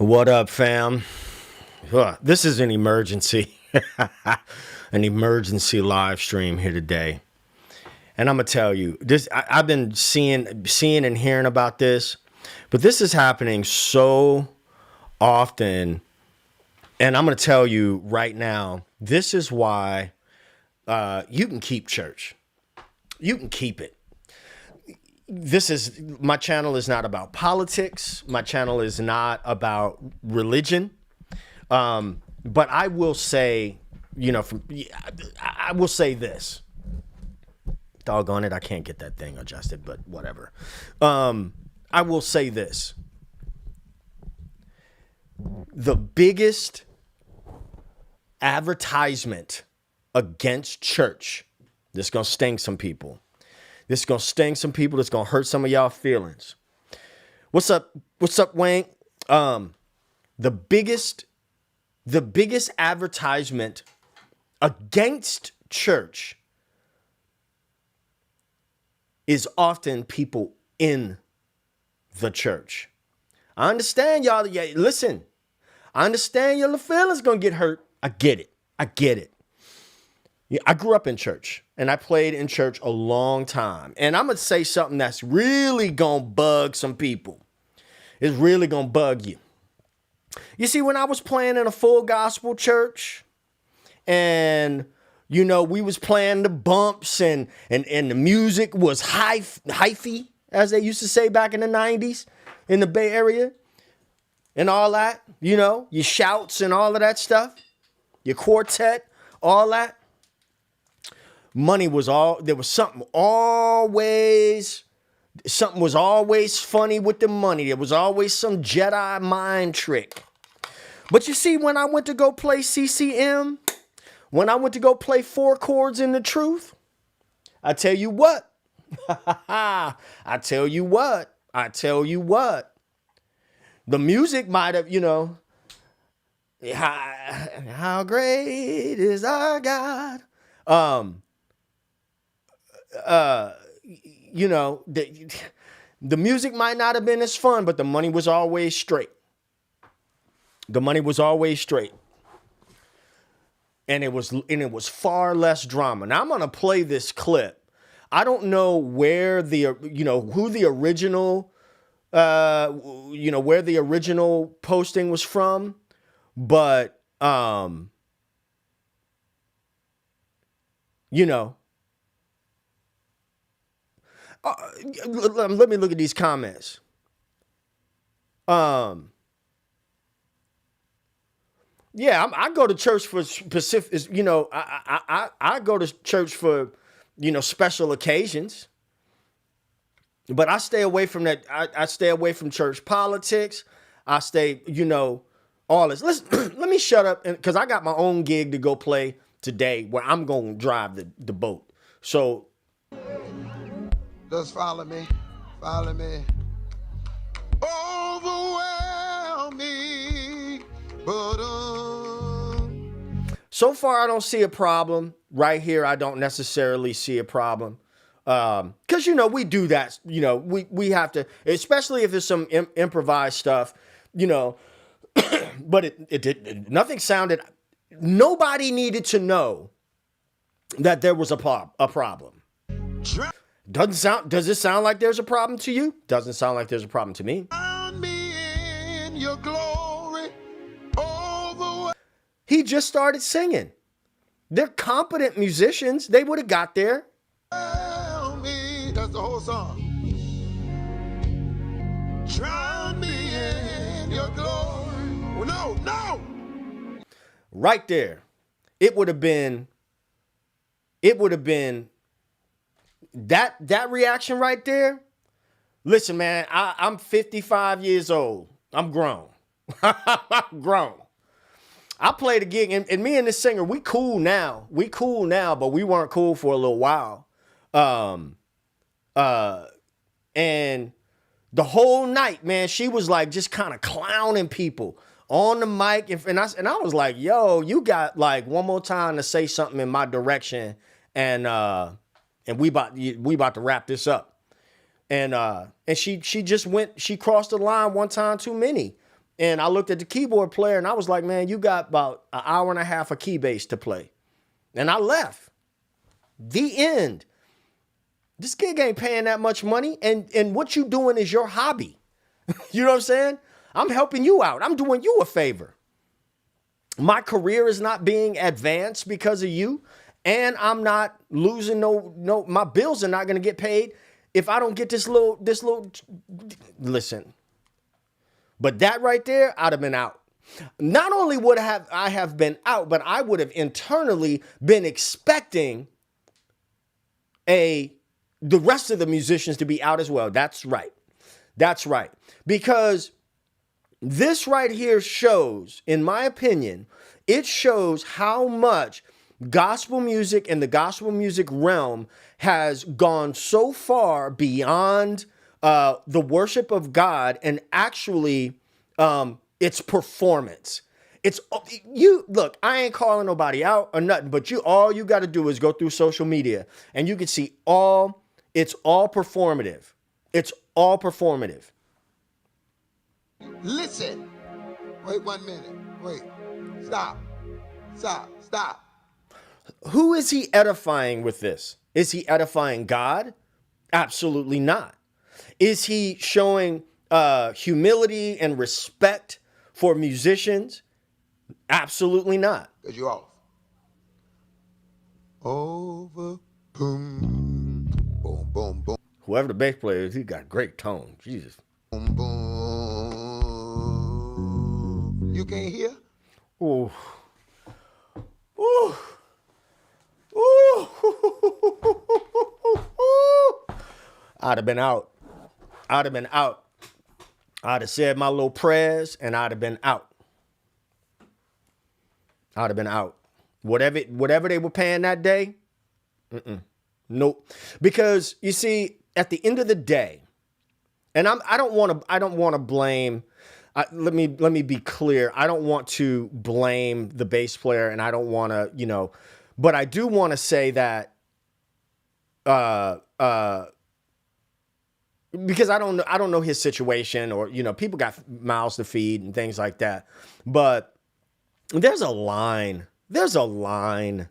What up, fam? This is an emergency, an emergency live stream here today, and I'm gonna tell you this. I've been seeing and hearing about this, but this is happening so often, and I'm gonna tell you right now. This is why you can keep church. You can keep it. My channel is not about politics. My channel is not about religion. But I will say, I will say this. Doggone it, I can't get that thing adjusted, but whatever. I will say this. The biggest advertisement against church, this is going to sting some people. This is going to sting some people. This is going to hurt some of y'all feelings. What's up, Wayne? The biggest advertisement against church is often people in the church. I understand y'all. Yeah, listen, I understand your feelings going to get hurt. I get it. Yeah, I grew up in church and I played in church a long time. And I'm going to say something that's really going to bug some people. It's really going to bug you. You see, when I was playing in a full gospel church and, we was playing the bumps and the music was hyphy, as they used to say back in the 90s in the Bay Area and all that, your shouts and all of that stuff, your quartet, all that. Money was there was something was always funny with the money. There was always some Jedi mind trick. But you see, when I went to go play CCM, when I went to go play four chords in the truth, I tell you what, the music might have, how great is our God. The music might not have been as fun, but the money was always straight. And it was far less drama. Now I'm going to play this clip. I don't know where who the original, where the original posting was from, but, let me look at these comments. I go to church for specific, I go to church for, special occasions, but I stay away from that. I stay away from church politics. I stay, all this. Listen, let me shut up because I got my own gig to go play today where I'm going to drive the boat. So, just follow me. Overwhelm me, but so far I don't see a problem. Right here, I don't necessarily see a problem. Because, we do that. We have to, especially if there's some improvised stuff, but nothing sounded, nobody needed to know that there was a problem. Does it sound like there's a problem to you? Doesn't sound like there's a problem to me. Me in your glory, he just started singing. They're competent musicians. They would have got there. That's the whole song. Drown me in your glory. No. Right there. It would have been that reaction right there. Listen, man, I'm 55 years old. I'm grown. I'm grown. I played a gig and me and this singer, we cool now, but we weren't cool for a little while. And the whole night, man, she was like just kind of clowning people on the mic. And I was like, yo, you got like one more time to say something in my direction. And we about to wrap this up. And she crossed the line one time too many. And I looked at the keyboard player and I was like, man, you got about an hour and a half of key bass to play. And I left. The end. This gig ain't paying that much money. And what you doing is your hobby. You know what I'm saying? I'm helping you out. I'm doing you a favor. My career is not being advanced because of you. And I'm not losing my bills are not going to get paid if I don't get this little, listen. But that right there, I'd have been out. Not only would I have been out, but I would have internally been expecting the rest of the musicians to be out as well. That's right. That's right. Because this right here shows, in my opinion, it shows how much gospel music and the gospel music realm has gone so far beyond the worship of God and actually its performance. It's you look, I ain't calling nobody out or nothing, but all you got to do is go through social media and you can see it's all performative. It's all performative. Listen. Wait 1 minute. Wait. Stop. Who is he edifying with this? Is he edifying God? Absolutely not. Is he showing humility and respect for musicians? Absolutely not. Because you're off. Over. Boom. Boom, boom, boom. Whoever the bass player is, he got great tone. Jesus. Boom, boom. You can't hear? Ooh. Ooh. Ooh. I'd have been out. I'd have said my little prayers and I'd have been out. Whatever they were paying that day, nope. Because you see, at the end of the day, and I don't want to blame. Let me be clear. I don't want to blame the bass player, and I don't want to, but I do want to say that, because I don't know his situation, or people got mouths to feed and things like that. But there's a line. One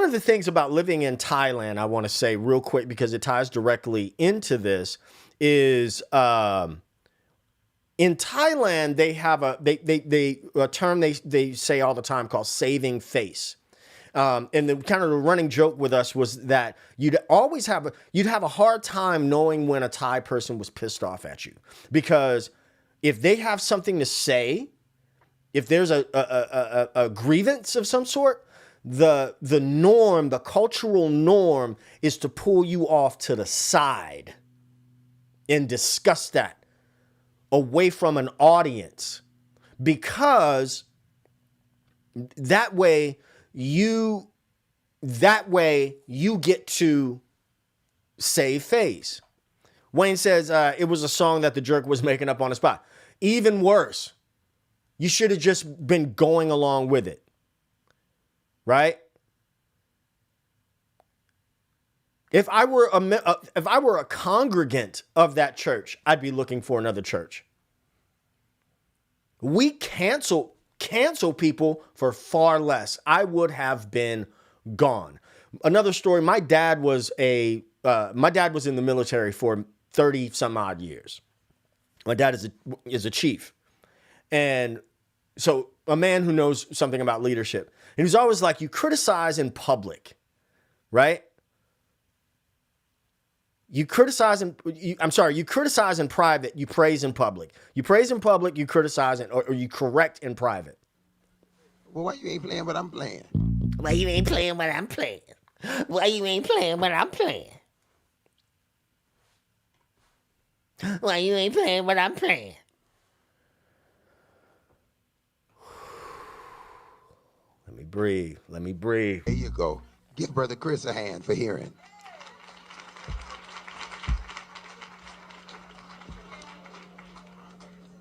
of the things about living in Thailand, I want to say real quick, because it ties directly into this, is in Thailand they have a term they say all the time called saving face. And the kind of the running joke with us was that you'd have a hard time knowing when a Thai person was pissed off at you, because if they have something to say, if there's a grievance of some sort, the cultural norm is to pull you off to the side and discuss that away from an audience, because that way you get to save face. Wayne says it was a song that the jerk was making up on the spot. Even worse. You should have just been going along with it. Right? If I were a congregant of that church, I'd be looking for another church. We cancel people for far less. I would have been gone. Another story, my dad was in the military for 30 some odd years. My dad is a chief. And so a man who knows something about leadership. And he's always like, you criticize in public, right? You criticize in private, you praise in public. You praise in public, you criticize or you correct in private. Well, why you ain't playing what I'm playing? Why you ain't playing what I'm playing? Why you ain't playing what I'm playing? Why you ain't playing what I'm playing? Let me breathe. There you go. Give Brother Chris a hand for hearing.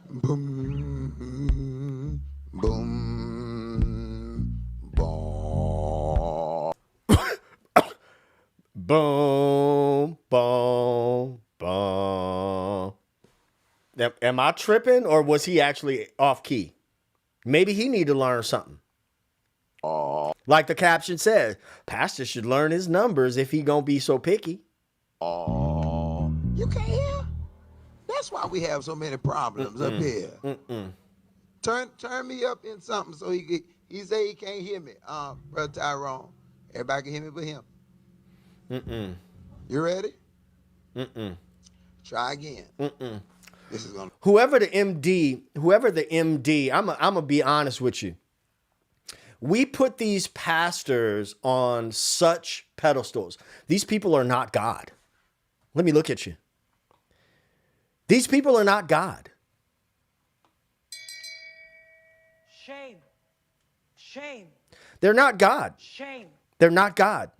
Boom, boom, boom. Boom, boom, boom. Yep. am I tripping or was he actually off key? Maybe he need to learn something. Like the caption says, pastor should learn his numbers if he gonna be so picky. You can't hear? That's why we have so many problems up here. Turn me up in something so he say he can't hear me. Brother Tyrone, everybody can hear me but him. You ready? Try again. This is gonna. Whoever the MD, I'm gonna be honest with you. We put these pastors on such pedestals. These people are not God. Let me look at you. These people are not God. Shame. Shame. They're not God. Shame. They're not God.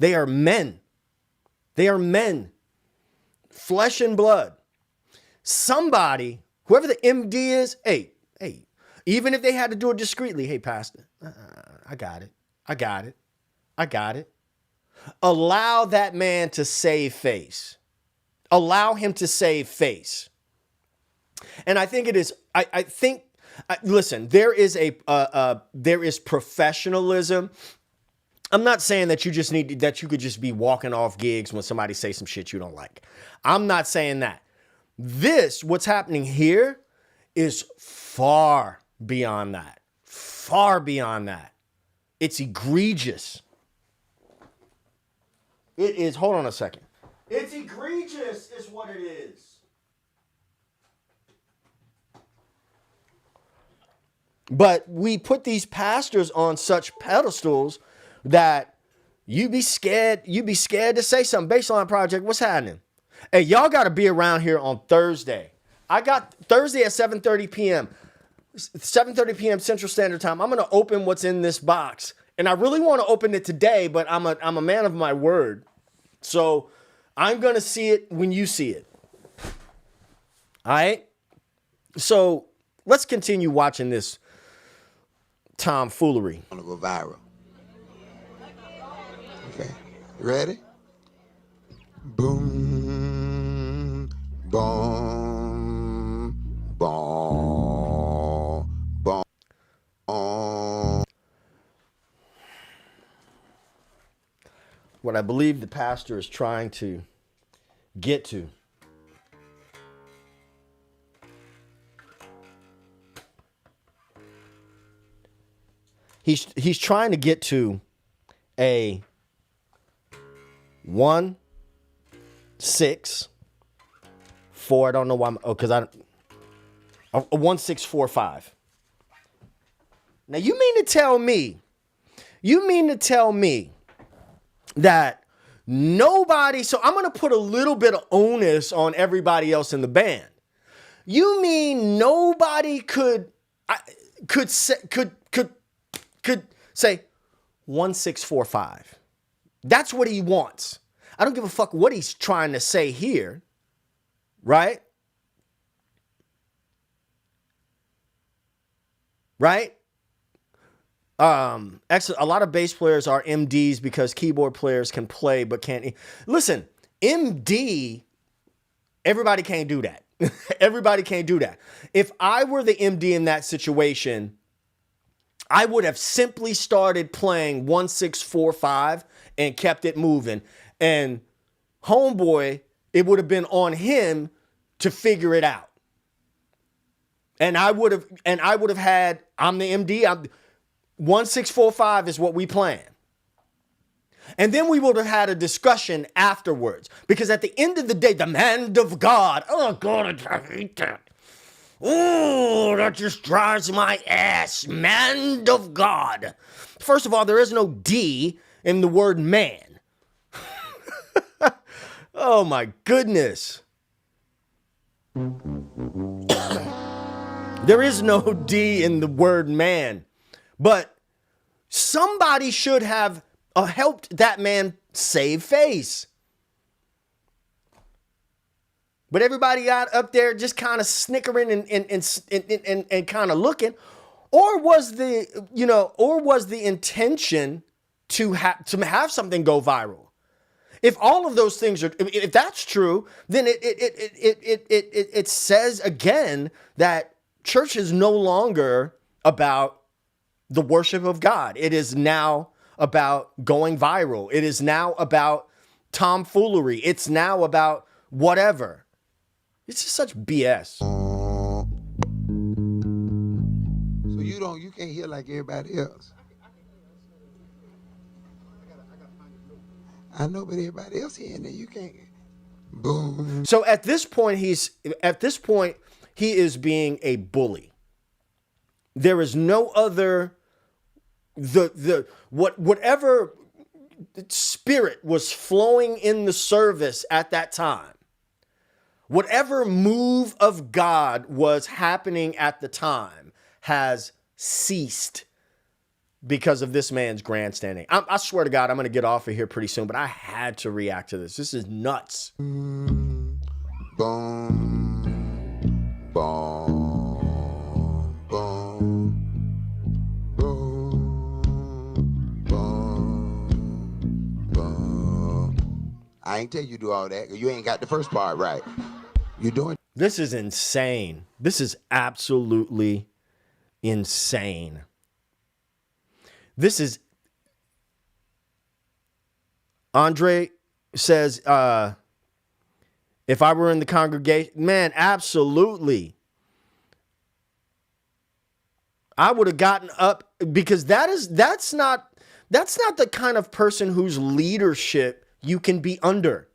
They are men. They are men. Flesh and blood. Somebody, whoever the MD is, hey, even if they had to do it discreetly, hey, pastor, I got it. Allow that man to save face. Allow him to save face. And I think it is, listen, there is professionalism. I'm not saying that you could just be walking off gigs when somebody say some shit you don't like. I'm not saying that. What's happening here is far beyond that. Far beyond that. It's egregious. It is, hold on a second. It's egregious is what it is. But we put these pastors on such pedestals that you be scared to say something. Baseline Project, what's happening? Hey, y'all got to be around here on Thursday. I got Thursday at 7:30 p.m. 7:30 p.m. Central Standard Time. I'm going to open what's in this box. And I really want to open it today, but I'm a man of my word. So I'm going to see it when you see it. All right? So let's continue watching this tomfoolery. Gonna go viral. Okay, you ready? Boom, boom, boom, boom. What I believe the pastor is trying to get to. He's trying to get to a 1, 6, 4. I don't know why. A 1, 6, 4, 5. Now you mean to tell me that nobody? So I'm going to put a little bit of onus on everybody else in the band. You mean nobody could say 1, 6, 4, 5. That's what he wants. I don't give a fuck what he's trying to say here. Right? Right? A lot of bass players are MDs because keyboard players can play but can't. Listen, MD, everybody can't do that. Everybody can't do that. If I were the MD in that situation, I would have simply started playing 1, 6, 4, 5 and kept it moving. And homeboy, it would have been on him to figure it out. And I would have had, I'm the MD, 1, 6, 4, 5 is what we plan. And then we would have had a discussion afterwards. Because at the end of the day, the man of God, oh God, I hate that. Oh, that just drives my ass. Man of God. First of all, there is no D in the word man. Oh my goodness. There is no D in the word man. But somebody should have helped that man save face. But everybody got up there just kind of snickering and kind of looking. Or was the intention to have something go viral? If all of those things are, if that's true, then it says again that church is no longer about the worship of God. It is now about going viral. It is now about tomfoolery. It's now about whatever. It's just such BS. So you can't hear like everybody else. I know, but everybody else hearing it, you can't. Boom. So at this point, he is being a bully. There is no other whatever spirit was flowing in the service at that time. Whatever move of God was happening at the time has ceased because of this man's grandstanding. I swear to God, I'm going to get off of here pretty soon, but I had to react to this. This is nuts. Boom. Boom. Boom. Boom. Boom. Boom. I ain't tell you to do all that, 'cause you ain't got the first part right. You doing? This is insane. This is absolutely insane. This is, Andre says, if I were in the congregation, man, absolutely. I would have gotten up, because that's not the kind of person whose leadership you can be under.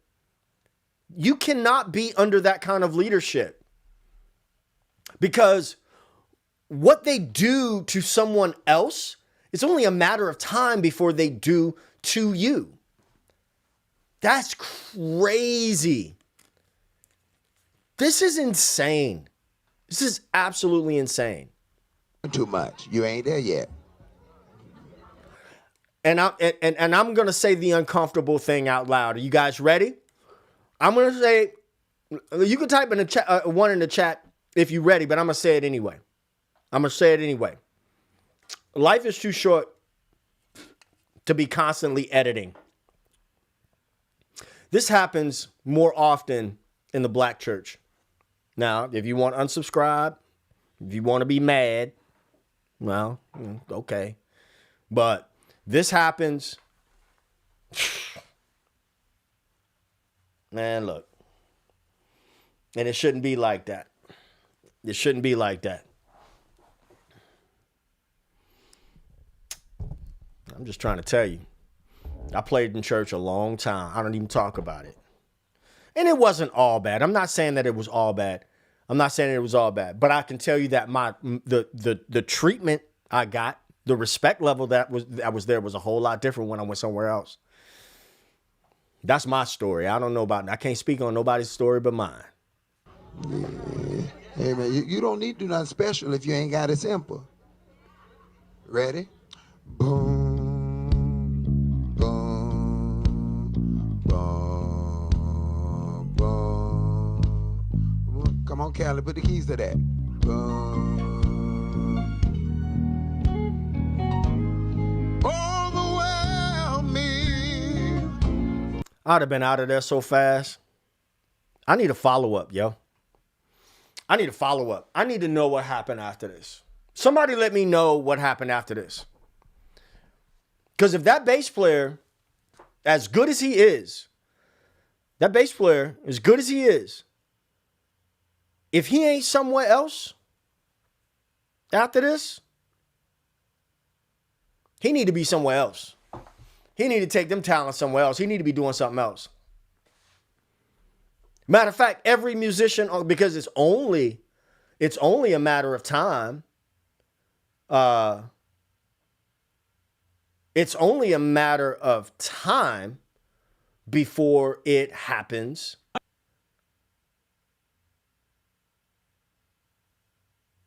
You cannot be under that kind of leadership, because what they do to someone else, it's only a matter of time before they do to you. That's crazy. This is insane. This is absolutely insane. Too much. You ain't there yet. And I'm going to say the uncomfortable thing out loud. Are you guys ready? I'm going to say, you can type in the chat, one in the chat if you're ready, but I'm going to say it anyway. Life is too short to be constantly editing. This happens more often in the black church. Now, if you want to unsubscribe, if you want to be mad, well, okay. But this happens. Man, look. And it shouldn't be like that. It shouldn't be like that. I'm just trying to tell you. I played in church a long time. I don't even talk about it. And it wasn't all bad. I'm not saying that it was all bad. But I can tell you that the treatment I got, the respect level that was there was a whole lot different when I went somewhere else. That's my story. I can't speak on nobody's story but mine. Yeah. Hey, man, you don't need to do nothing special if you ain't got it simple. Ready? Boom. Boom. Boom. Boom. Come on, Callie, put the keys to that. Boom. Overwhelm me. I'd have been out of there so fast. I need a follow-up, yo. I need a follow-up. I need to know what happened after this. Somebody let me know what happened after this. Because if that bass player, as good as he is, if he ain't somewhere else after this, he need to be somewhere else. He need to take them talents somewhere else. He need to be doing something else. Matter of fact, every musician, because it's only a matter of time. It's only a matter of time before it happens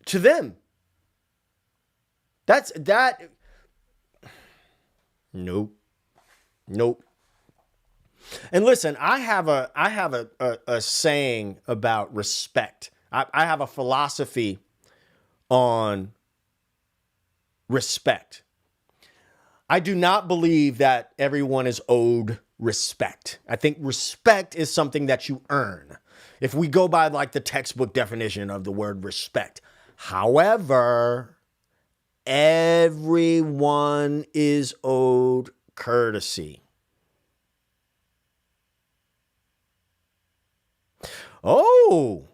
to them. That. Nope. And listen, I have a saying about respect. I have a philosophy on respect. I do not believe that everyone is owed respect. I think respect is something that you earn. If we go by like the textbook definition of the word respect. However, everyone is owed courtesy. Oh,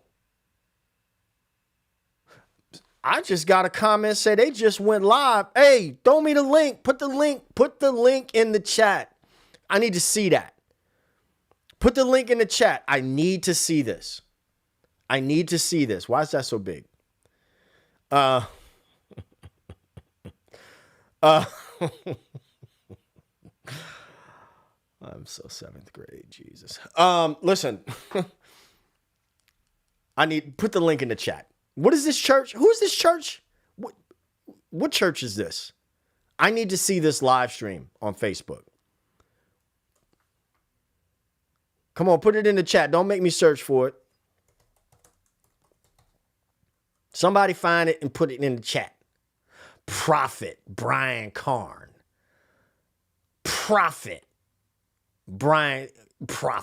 I just got a comment say they just went live. Hey, throw me the link. Put the link in the chat. I need to see that. Put the link in the chat. I need to see this. I need to see this. Why is that so big? I'm so seventh grade, Jesus. Listen. I need put the link in the chat. What is this church? Who is this church? What church is this? I need to see this live stream on Facebook. Come on, put it in the chat. Don't make me search for it. Somebody find it and put it in the chat. Prophet Brian Carn. Prophet Brian.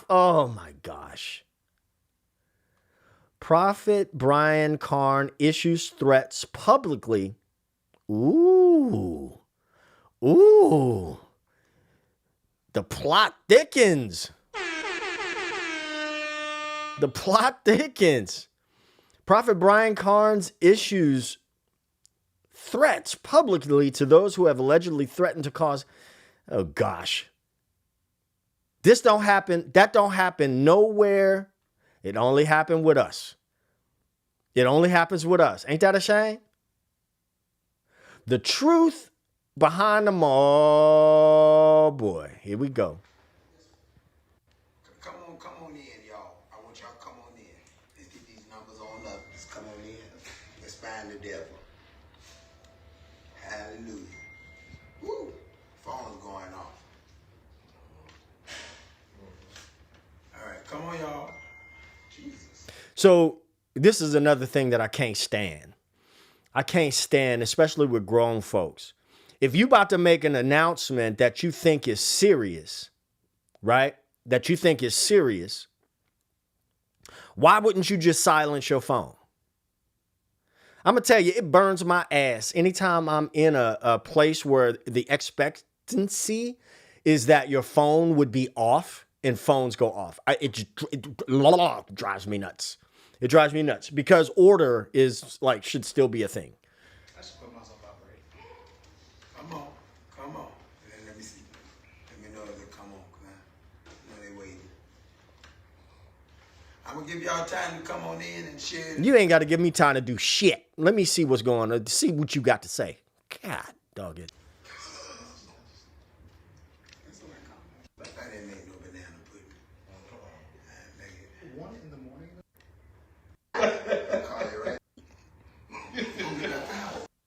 Oh my gosh. Prophet Brian Carn issues threats publicly. Ooh. Ooh. The plot thickens. The plot thickens. Prophet Brian Carnes issues threats publicly to those who have allegedly threatened to cause. Oh gosh. This don't happen. That don't happen nowhere. It only happened with us. It only happens with us. Ain't that a shame? The truth behind them all. Boy, here we go. Come on in, y'all. I want y'all to come on in. Let's get these numbers on up. Let's come on in. Let's find the devil. Hallelujah. Woo. Phone's going off. All right, come on, y'all. Jesus. So this is another thing that I can't stand. I can't stand, especially with grown folks. If you about to make an announcement that you think is serious, right? That you think is serious, why wouldn't you just silence your phone? I'm going to tell you, it burns my ass anytime I'm in a place where the expectancy is that your phone would be off and phones go off. It drives me nuts. It drives me nuts because order is like, should still be a thing. I should put myself operate. Come on. Let me see. Let me know if they come on. I know they waiting. I'm gonna give y'all time to come on in and share. You ain't got to give me time to do shit. Let me see what's going on. See what you got to say. God, dog it. I didn't make no banana pudding. One in the morning. I'll call you right.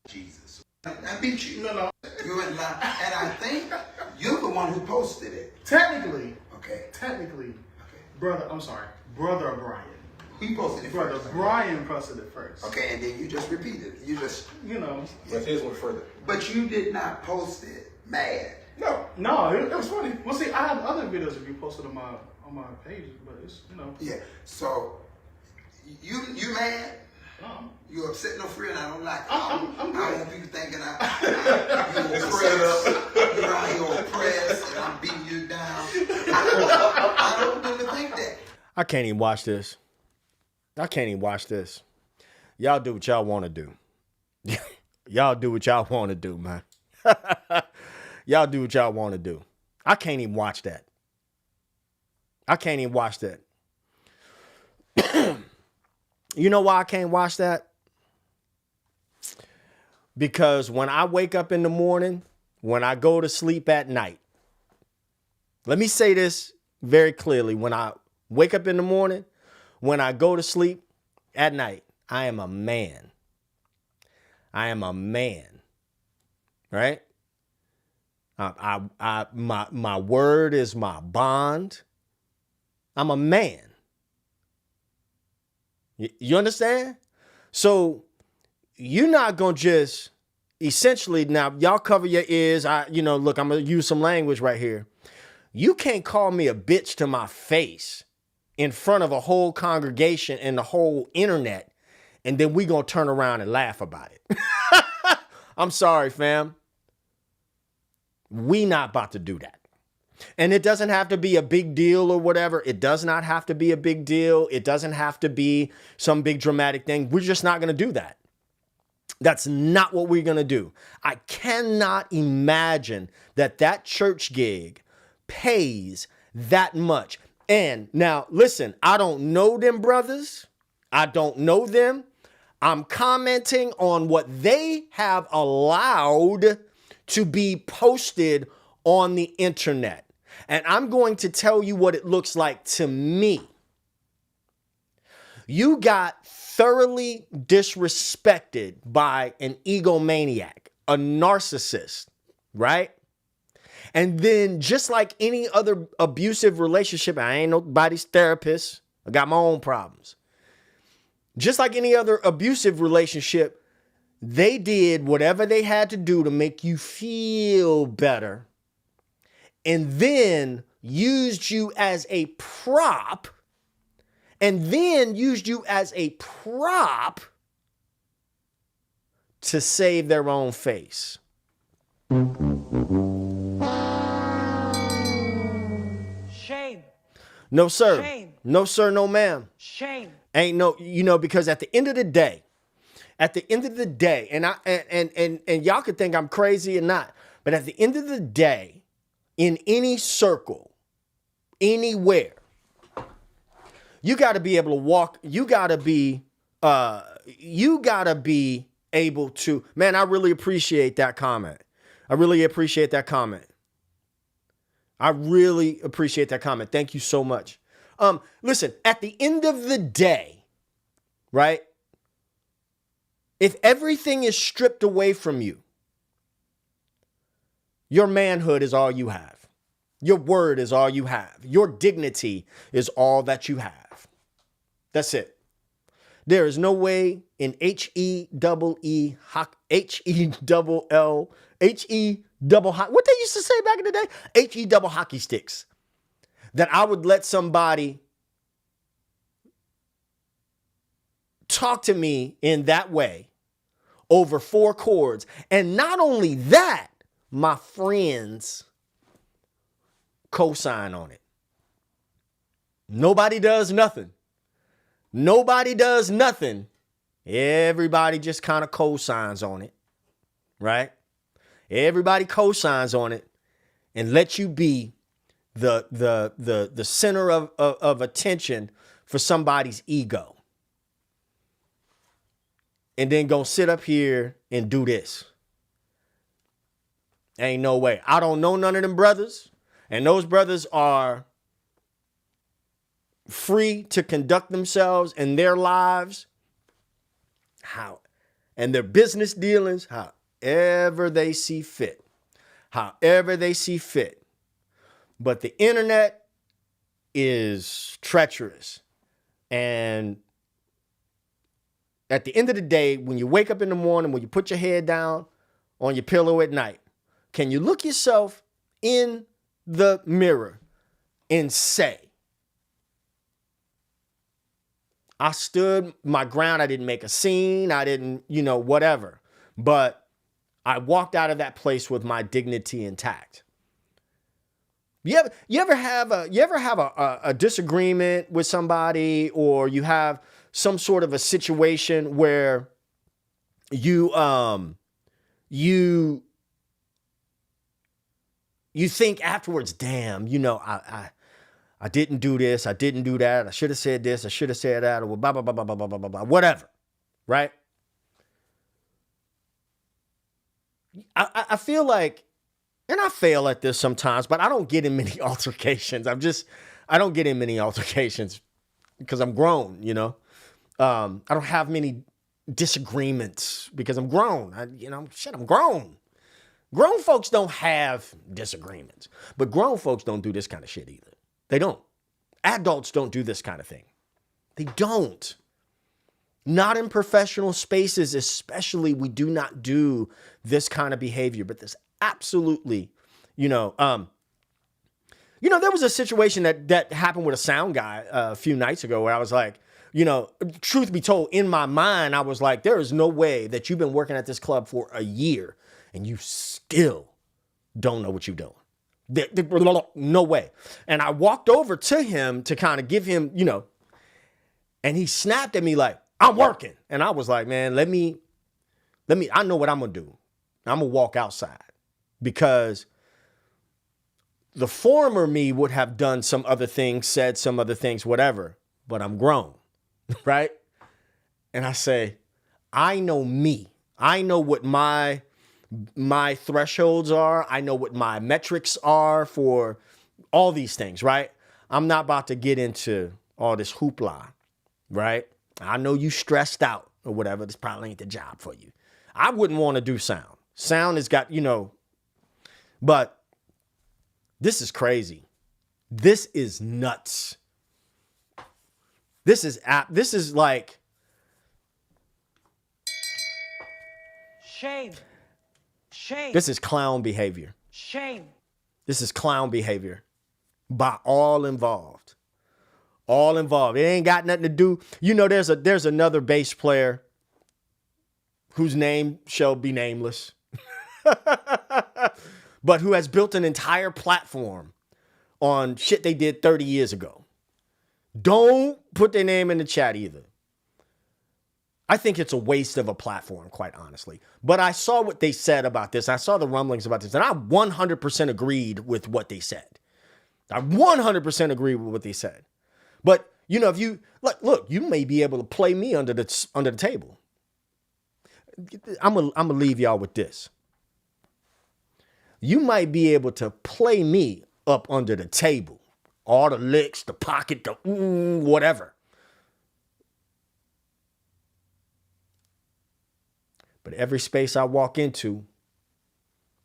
Jesus. I beat you. No. You went live. And I think you're the one who posted it. Technically. Okay. Brother Brian. Who posted it Brother first? Brian posted it first. Okay, and then you just repeated it. You know. But his went further. But you did not post it mad. No, it was funny. Well, see, I have other videos of you posted on my pages, but it's Yeah. So you mad? No. You upset no friend. I don't like it. I'm I don't good. want people thinking you're out here oppressed and I'm beating you down. I don't want them to think that. I can't even watch this. Y'all do what y'all want to do. Y'all do what y'all want to do, man. Y'all do what y'all want to do. I can't even watch that. You know why I can't watch that? Because when I wake up in the morning, when I go to sleep at night, let me say this very clearly. When I wake up in the morning, when I go to sleep at night, I am a man. Right? My word is my bond. I'm a man. You understand? So you're not going to just essentially, now y'all cover your ears. Look, I'm gonna use some language right here. You can't call me a bitch to my face in front of a whole congregation and the whole internet, and then we gonna turn around and laugh about it. I'm sorry, fam. We not about to do that. And it doesn't have to be a big deal or whatever. It does not have to be a big deal. It doesn't have to be some big dramatic thing. We're just not going to do that. That's not what we're going to do. I cannot imagine that church gig pays that much. And now, listen, I don't know them brothers. I don't know them. I'm commenting on what they have allowed to be posted on the internet. And I'm going to tell you what it looks like to me. You got thoroughly disrespected by an egomaniac, a narcissist, right? And then just like any other abusive relationship, I ain't nobody's therapist. I got my own problems. Just like any other abusive relationship, they did whatever they had to do to make you feel better, and then used you as a prop, to save their own face. Shame. No, sir. Shame. No, sir, no, ma'am. Shame. Ain't no, because at the end of the day, and y'all could think I'm crazy or not, but at the end of the day, in any circle, anywhere, you got to be able to walk. You got to be able to, man, I really appreciate that comment. I really appreciate that comment. Thank you so much. Listen, at the end of the day, right? If everything is stripped away from you, your manhood is all you have. Your word is all you have. Your dignity is all that you have. That's it. There is no way in what they used to say back in the day, HE double hockey sticks, that I would let somebody talk to me in that way over 4 chords. And not only that, my friends co-sign on it. Nobody does nothing. Everybody just kind of co-signs on it, right? Everybody co-signs on it and let you be the center of attention for somebody's ego. And then go sit up here and do this. Ain't no way. I don't know none of them brothers. And those brothers are free to conduct themselves in their lives and their business dealings however they see fit. But the internet is treacherous. And at the end of the day, when you wake up in the morning, when you put your head down on your pillow at night, can you look yourself in the mirror and say, I stood my ground. I didn't make a scene. I didn't, whatever. But I walked out of that place with my dignity intact. You ever have a disagreement with somebody, or you have some sort of a situation where you think afterwards, damn, I didn't do this, I didn't do that, I should have said this, I should have said that, or blah, blah, blah, blah, blah, blah, blah, blah, whatever, right? I feel like, and I fail at this sometimes, but I don't get in many altercations. I don't get in many altercations because I'm grown, I don't have many disagreements because I'm grown. I'm grown. Grown folks don't have disagreements, but grown folks don't do this kind of shit either. They don't. Adults don't do this kind of thing. They don't. Not in professional spaces, especially. We do not do this kind of behavior, but this absolutely, there was a situation that happened with a sound guy a few nights ago where I was like, truth be told, in my mind, I was like, there is no way that you've been working at this club for a year and you still don't know what you're doing. No way. And I walked over to him to kind of give him, and he snapped at me like, I'm working. And I was like, man, let me, I know what I'm going to do. I'm going to walk outside, because the former me would have done some other things, said some other things, whatever, but I'm grown, right? And I say, I know me. I know what my thresholds are. I know what my metrics are for all these things, right? I'm not about to get into all this hoopla, right? I know you stressed out or whatever. This probably ain't the job for you. I wouldn't want to do sound. Sound has got, but this is crazy. This is nuts. This is like Shame. Shame. This is clown behavior. Shame. This is clown behavior by all involved. All involved. It ain't got nothing to do. There's another bass player whose name shall be nameless, but who has built an entire platform on shit they did 30 years ago. Don't put their name in the chat either. I think it's a waste of a platform, quite honestly. But I saw what they said about this. I saw the rumblings about this, and I 100% agreed with what they said. I 100% agree with what they said. But, if you look, you may be able to play me under the table. I'm gonna leave y'all with this. You might be able to play me up under the table. All the licks, the pocket, the whatever. But every space I walk into,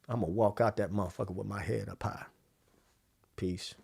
I'm going to walk out that motherfucker with my head up high. Peace.